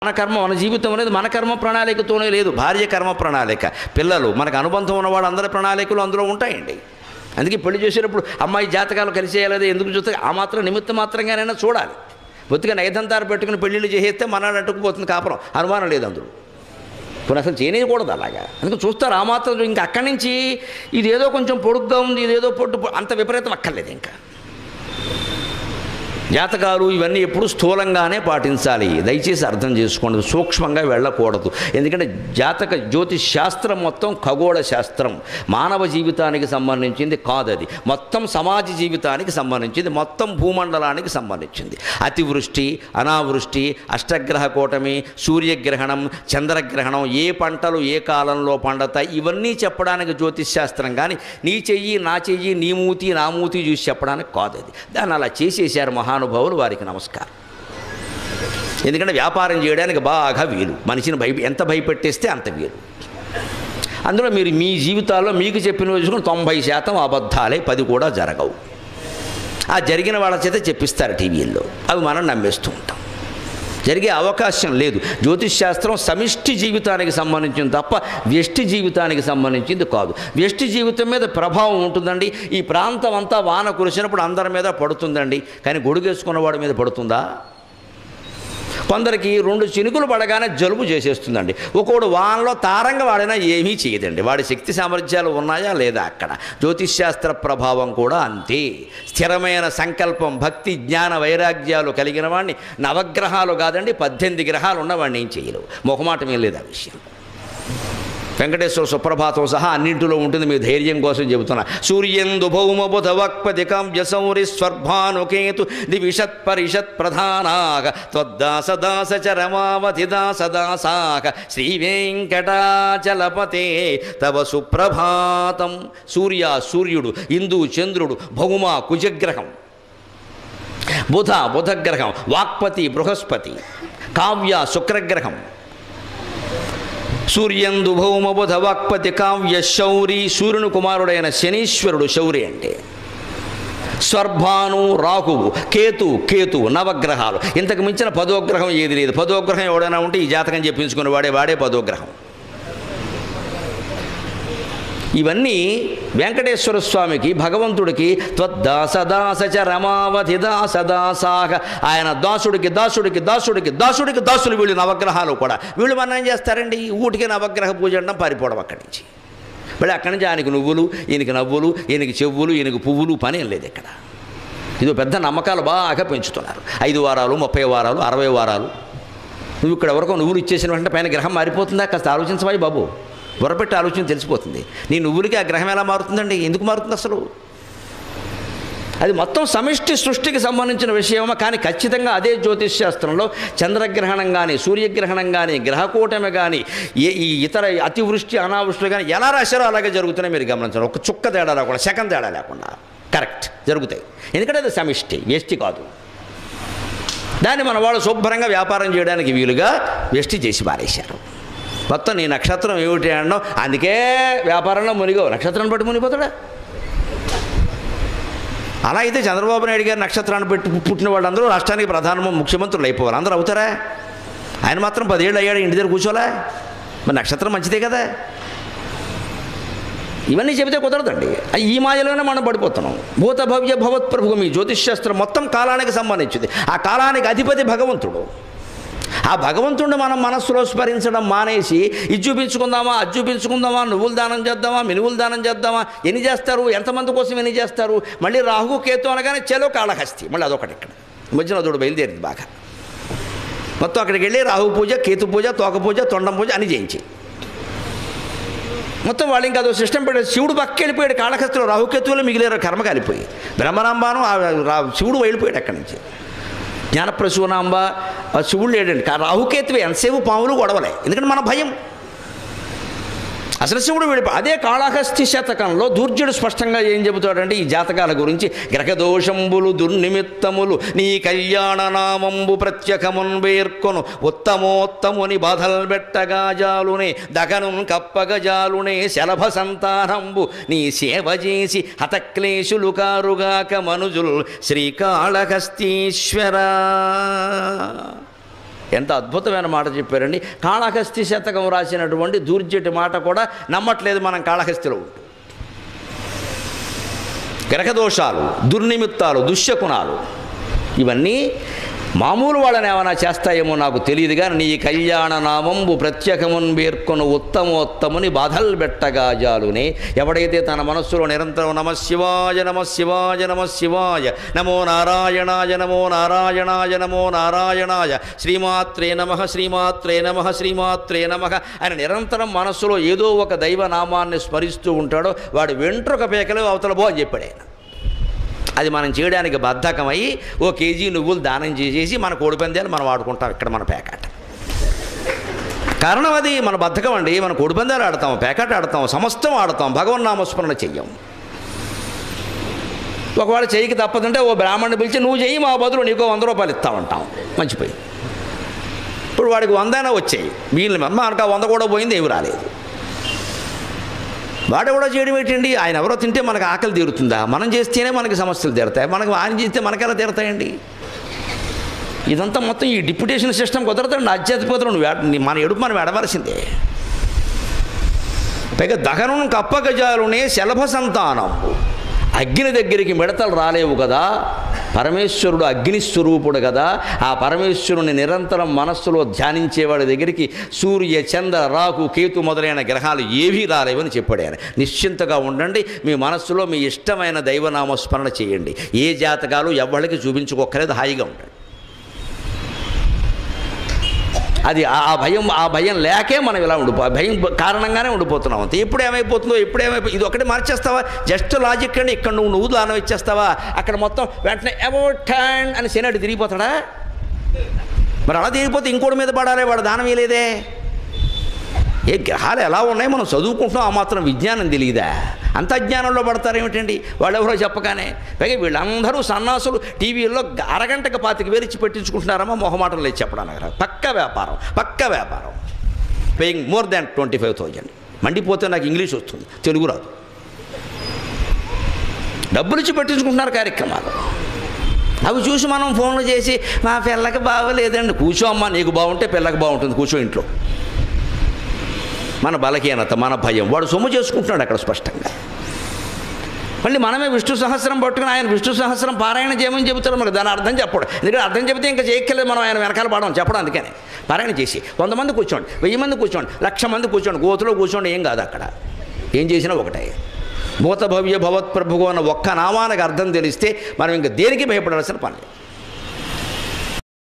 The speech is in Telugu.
మన కర్మ, మన జీవితం అనేది మన కర్మ ప్రణాళికతోనే లేదు. భార్య కర్మ ప్రణాళిక, పిల్లలు, మనకు అనుబంధం ఉన్న వాళ్ళందరి ప్రణాళికలు అందులో ఉంటాయండి. అందుకే పెళ్లి చేసేటప్పుడు అమ్మాయి జాతకాలు కలిసేయాలి ఎందుకు చూస్తే ఆ మాత్రం నిమిత్త మాత్రంగానైనా చూడాలి. బొత్తిగా నైదంతారు పెట్టుకుని పెళ్ళిళ్ళు చేసేస్తే మనాడు అంటుకుపోతుంది కాపురం, అనుమానం లేదు అందులో. కొన్ని అసలు చేయకూడదు అలాగా. అందుకని చూస్తారు ఆ మాత్రం. ఇంకా అక్కడి నుంచి ఇదేదో కొంచెం పొడుగ్గా ఉంది, ఇదేదో పొట్టు, అంత విపరీతం అక్కర్లేదు. ఇంకా జాతకాలు ఇవన్నీ ఎప్పుడు స్థూలంగానే పాటించాలి. దయచేసి అర్థం చేసుకోండి, సూక్ష్మంగా వెళ్ళకూడదు. ఎందుకంటే జ్యోతిష్ శాస్త్రం మొత్తం ఖగోళ శాస్త్రం, మానవ జీవితానికి సంబంధించింది కాదు. అది మొత్తం సమాజ జీవితానికి సంబంధించింది, మొత్తం భూమండలానికి సంబంధించింది. అతివృష్టి, అనావృష్టి, అష్టగ్రహ కూటమి, సూర్యగ్రహణం, చంద్రగ్రహణం, ఏ పంటలు ఏ కాలంలో పండుతాయి, ఇవన్నీ చెప్పడానికి జ్యోతిష్ శాస్త్రం. కానీ నీ చెయ్యి నా చెయ్యి, నీ మూతి నా మూతి చూసి చెప్పడానికి కాదు అది. దాన్ని అలా చేసేసారు మహానుభావులు, వారికి నమస్కారం. ఎందుకంటే వ్యాపారం చేయడానికి బాగా వీలు, మనిషిని ఎంత భయపెట్టేస్తే అంత వీలు. అందులో మీరు మీ జీవితాల్లో మీకు చెప్పిన చూసుకుని 90% అబద్ధాలే, 10 కూడా జరగవు. ఆ జరిగిన వాళ్ళ చేత చెప్పిస్తారు టీవీల్లో, అవి మనం నమ్మేస్తూ ఉంటాం. జరిగే అవకాశం లేదు. జ్యోతిష్ శాస్త్రం సమిష్టి జీవితానికి సంబంధించింది తప్ప వ్యష్టి జీవితానికి సంబంధించింది కాదు. వ్యష్టి జీవితం మీద ప్రభావం ఉంటుందండి. ఈ ప్రాంతం అంతా వాన కురిసినప్పుడు అందరి మీద పడుతుందండి, కానీ గొడుగేసుకున్నవాడి మీద పడుతుందా? కొందరికి 2 చినుకులు పడగానే జలుబు చేసేస్తుందండి. ఒకడు వానలో తారంగా వాడినా ఏమీ చేయదండి. వాడి శక్తి సామర్థ్యాలు ఉన్నాయా లేదా? అక్కడ జ్యోతిష్శాస్త్ర ప్రభావం కూడా అంతే. స్థిరమైన సంకల్పం, భక్తి, జ్ఞాన వైరాగ్యాలు కలిగిన వాడిని నవగ్రహాలు కాదండి 18 గ్రహాలు ఉన్నవాడిని ఏం చేయలేవు. మొహమాటం ఏం లేదు ఆ విషయం. వెంకటేశ్వర సుప్రభాతం సహా అన్నింటిలో ఉంటుంది. మీ ధైర్యం కోసం చెబుతున్నా. సూర్యందు భౌమ బుధ వక్పతి కావ్య సౌరి స్వర్భానుకేతు దివిషత్ పరిషత్ ప్రధానాగ త్వద్దాస దాస చరమావతి దాస దాసాక శ్రీ వెంకటాచలపతే తవ సుప్రభాతం. సూర్యుడు, ఇందు చంద్రుడు, భౌమ కుజగ్రహం, బుధగ్రహం, వాక్పతి బృహస్పతి, కావ్య శుక్రగ్రహం. సూర్యందు భౌమ బుధ వాక్పతి కావ్య శౌరి, సూర్యుని కుమారుడైన శనీశ్వరుడు శౌరి అంటే. స్వర్భాను రాహువు, కేతు, నవగ్రహాలు. ఇంతకు మించిన 10వ గ్రహం ఏది లేదు. 10వ గ్రహం ఎవడైనా ఉంటే ఈ జాతకం చెప్పించుకుని వాడే 10వ గ్రహం. ఇవన్నీ వెంకటేశ్వర స్వామికి, భగవంతుడికి త్వద్దాసదాసచ రమావతి దాసదాసాక, ఆయన దాసుడికి దాసులు వీళ్ళు నవగ్రహాలు కూడా. వీళ్ళు మనం ఏం చేస్తారండి, ఊటికి నవగ్రహ పూజ అనడం, పారిపోవడం అక్కడి నుంచి. మళ్ళీ అక్కడి నుంచి ఆయనకి నువ్వులు, ఈయనకి నవ్వులు, ఈయనకి చెవులు, ఈయనకి పువ్వులు, పని ఏం లేదు ఇక్కడ. ఇది పెద్ద నమ్మకాలు బాగా పెంచుతున్నారు. 5 వారాలు, 30 వారాలు, 60 వారాలు. నువ్వు ఇక్కడ ఎవరికో నువ్వులు ఇచ్చేసిన వెంటనే పైన గ్రహం మారిపోతుందా? కాస్త ఆలోచించవాయి బాబు, బుర్రపెట్టి ఆలోచన తెలిసిపోతుంది. నీ నువ్వులకి ఆ గ్రహం ఎలా మారుతుందండి? ఎందుకు మారుతుంది అసలు? అది మొత్తం సమిష్టి సృష్టికి సంబంధించిన విషయమా? కానీ ఖచ్చితంగా అదే జ్యోతిష్ శాస్త్రంలో చంద్రగ్రహణం కానీ, సూర్యగ్రహణం కానీ, గ్రహకూటమి కానీ, ఈ ఇతర అతివృష్టి అనావృష్టి కానీ ఎలా రాశారో అలాగే జరుగుతున్నాయి. మీరు గమనించాలి. ఒక చుక్క తేడా లేకుండా, సెకండ్ తేడా లేకుండా కరెక్ట్ జరుగుతాయి. ఎందుకంటే అది సమిష్టి, వ్యష్టి కాదు. దాన్ని మన వాళ్ళు శుభ్రంగా వ్యాపారం చేయడానికి వీలుగా వ్యష్టి చేసి పారేశారు. మొత్తం నీ నక్షత్రం ఏమిటి అన్నావు, అందుకే వ్యాపారంలో మునిగో. నక్షత్రాన్ని బట్టి మునిగిపోతాడా? అలా అయితే చంద్రబాబు నాయుడు గారు నక్షత్రాన్ని పెట్టి పుట్టిన వాళ్ళందరూ రాష్ట్రానికి ప్రధాన ముఖ్యమంత్రులు అయిపోవాలి. అందరూ అవుతారా? ఆయన మాత్రం 10 ఏళ్ళు అయ్యాడు, ఇంటి దగ్గర కూర్చోలే. మరి నక్షత్రం మంచిదే కదా. ఇవన్నీ చెబితే కుదరదండి. ఈ మాయలోనే మనం పడిపోతున్నాం. భూత భవ్య భవత్ ప్రభు. మీ జ్యోతిష్శాస్త్రం మొత్తం కాలానికి సంబంధించింది. ఆ కాలానికి అధిపతి భగవంతుడు. ఆ భగవంతుడిని మనం మనస్సులో స్మరించడం మానేసి ఇది చూపించుకుందామా, అది చూపించుకుందామా, నువ్వులు దానం చేద్దామా, మినువులు దానం చేద్దామా, ఎన్ని చేస్తారు, ఎంతమంది కోసం ఎన్ని చేస్తారు. మళ్ళీ రాహు కేతు అనగానే చెలో కాళహస్తి, మళ్ళీ అదొకటి. ఇక్కడ మధ్యన అదొకటి బయలుదేరింది బాగా. మొత్తం అక్కడికి వెళ్ళి రాహు పూజ, కేతు పూజ, తోక పూజ, తొండం పూజ అని చేయించి మొత్తం వాళ్ళు ఇంకా అదో సిస్టమ్ పెట్టారు. శివుడు పక్క వెళ్ళిపోయాడు కాళహస్తిలో, రాహుకేతువులు మిగిలేరు కర్మ కాలిపోయి. బ్రహ్మరాంబాను శివుడు వెళ్ళిపోయాడు అక్కడి నుంచి. జ్ఞానప్రసూనాంబ శివుడు లేడండి. రాహుకేతువే ఎంతసేపు పాములు గొడవలే. ఎందుకంటే మన భయం. అసలు శివుడు వెళ్ళిపో. అదే కాళహస్తి శతకంలో దూర్జుడు స్పష్టంగా ఏం చెబుతాడంటే ఈ జాతకాల గురించి. గ్రహదోషంబులు దుర్నిమిత్తములు నీ కళ్యాణ నామంబు ప్రత్యకమున్ వేర్కొను ఉత్తమోత్తముని బాధల్ బెట్టగా జాలునే దగను కప్పగ జాలునే శలభ సంతానంబు నీ సేవ చేసి హతక్లేశులు కారుగాక మనుజుల్ శ్రీకాళహస్తీశ్వర. ఎంత అద్భుతమైన మాట చెప్పారండి. కాళహస్తి శతకం రాసినటువంటి దూర్జటి మాట కూడా నమ్మట్లేదు మనం కాళహస్తిలో ఉంటుంది. గ్రహదోషాలు, దుర్నిమిత్తాలు, దుశ్శకునాలు ఇవన్నీ మామూలు వాళ్ళని ఏమైనా చేస్తాయేమో నాకు తెలియదు కానీ నీ కళ్యాణ నామంబు ప్రత్యేకమున్ పేర్కొను ఉత్తమోత్తముని బాధలు పెట్టగా జాలునే. ఎవడైతే తన మనస్సులో నిరంతరం నమ శివాయ నమ శివాయ నమ శివాయ నమో నారాయణాయ నమో నారాయణాయ నమో నారాయణాయ శ్రీమాత్రే నమః శ్రీమాత్రే నమః శ్రీమాత్రే నమః ఆయన నిరంతరం మనస్సులో ఏదో ఒక దైవనామాన్ని స్మరిస్తూ ఉంటాడో వాడు వెంట్రుక పేకలు అవతల బో అని చెప్పాడు ఆయన. అది మనం చేయడానికి బద్ధకమై ఓ కేజీ నువ్వులు దానం చేసేసి మన కోడిపందాలు మనం ఆడుకుంటాం ఇక్కడ మన పేకాట. కారణం అది మన బద్ధకం అండి. మన కోడిపందాలు ఆడతాం, పేకాట ఆడతాం, సమస్తం ఆడతాం, భగవన్నామస్మరణ చెయ్యం. ఒకవేళ చెయ్యికి తప్పదంటే ఓ బ్రాహ్మణ్ణి పిలిచి నువ్వు చెయ్యి మా బదులు నీకో 100 రూపాయలు ఇస్తామంటాం. మంచిపోయి ఇప్పుడు వాడికి 100 వచ్చాయి, వీళ్ళని మనకు 100 కూడా పోయింది, ఏమి రాలేదు. వాడెవడో చేయడం ఏంటండి? ఆయన ఎవరో తింటే మనకు ఆకలి తీరుతుందా? మనం చేస్తేనే మనకి సమస్యలు తీరుతాయి, మనకు ఆయన చేస్తే మనకెలా తీరుతాయండి? ఇదంతా మొత్తం ఈ డిప్యుటేషన్ సిస్టమ్ కుదరదండి. ఆధ్యాత్మికతను మన ఎడుపు మనం ఎడవలసిందే. పైగా దహనం కప్పగజాలునే శలభ సంతానం. అగ్ని దగ్గరికి మిడతలు రాలేవు కదా, పరమేశ్వరుడు అగ్నిస్వరూపుడు కదా. ఆ పరమేశ్వరుని నిరంతరం మనస్సులో ధ్యానించేవాడి దగ్గరికి సూర్య చంద్ర రాకు కేతు మొదలైన గ్రహాలు ఏవీ రాలేవని చెప్పాడు ఆయన. నిశ్చింతగా ఉండండి, మీ మనస్సులో మీ ఇష్టమైన దైవనామస్మరణ చేయండి. ఏ జాతకాలు ఎవరికి చూపించుకోక్కర్లేదు, హాయిగా ఉండండి. అది ఆ భయం లేకే మనం ఇలా భయం కారణంగానే ఉండిపోతున్నాం అంతే. ఎప్పుడు ఏమైపోతుందో ఇది ఒకటి మార్చేస్తావా? జస్ట్ లాజిక్ అండి. ఇక్కడ నువ్వు దానం ఇచ్చేస్తావా, అక్కడ మొత్తం వెంటనే అబౌట్ టర్న్ అని శనివాడు తిరిగిపోతాడా? మరి అలా తిరిగిపోతే ఇంకోటి మీద పడాలి, వాడు దానం ఇవ్వలేదే. ఏ గ్రహాలు ఎలా ఉన్నాయి మనం చదువుకుంటున్నాం, ఆ మాత్రం విజ్ఞానం తెలియదా? అంత అజ్ఞానంలో పడతారేమిటండి వాళ్ళెవరో చెప్పగానే. పైగా వీళ్ళందరూ సన్నాసులు టీవీల్లో అరగంటకు 25,000 ఇచ్చి పెట్టించుకుంటున్నారమ్మా, మొహమాటం లేదు చెప్పడానికి. పక్క వ్యాపారం పేయింగ్ మోర్ దాన్ 25,000. మండిపోతే నాకు ఇంగ్లీష్ వస్తుంది, తెలుగు రాదు. డబ్బులు ఇచ్చి పెట్టించుకుంటున్నారు కార్యక్రమాలు. అవి చూసి మనం ఫోన్లు చేసి మా పిల్లకి బాగోలేదండి, కూర్చో అమ్మా, నీకు బాగుంటే పిల్లకి బాగుంటుంది, కూర్చో ఇంట్లో. మన బలహీనత, మన భయం, వాడు సొమ్ము చేసుకుంటున్నాడు అక్కడ స్పష్టంగా. మళ్ళీ మనమే విష్ణు సహస్రం పట్టుకుని ఆయన విష్ణు సహస్రం పారాయణ చేయమని చెబుతాడు. మరి దాని అర్థం చెప్పడు, ఎందుకంటే అర్థం చెబితే ఇంకా చేయక్కర్లేదు, మనం ఆయన వెనకాల పడడం చెప్పడం. అందుకని పారాయణ చేసి 100 మంది కూర్చోండి, 1000 మంది కూర్చోండి, 1,00,000 మంది కూర్చోండి, గోతులో కూర్చోండి, ఏం కాదు. అక్కడ ఏం చేసినా ఒకటే. భూత భవ్య భవత్ప్రభువు అన్న ఒక్క నామానికి అర్థం తెలిస్తే మనం ఇంకా దేనికి భయపడాల్సిన పని లేదు.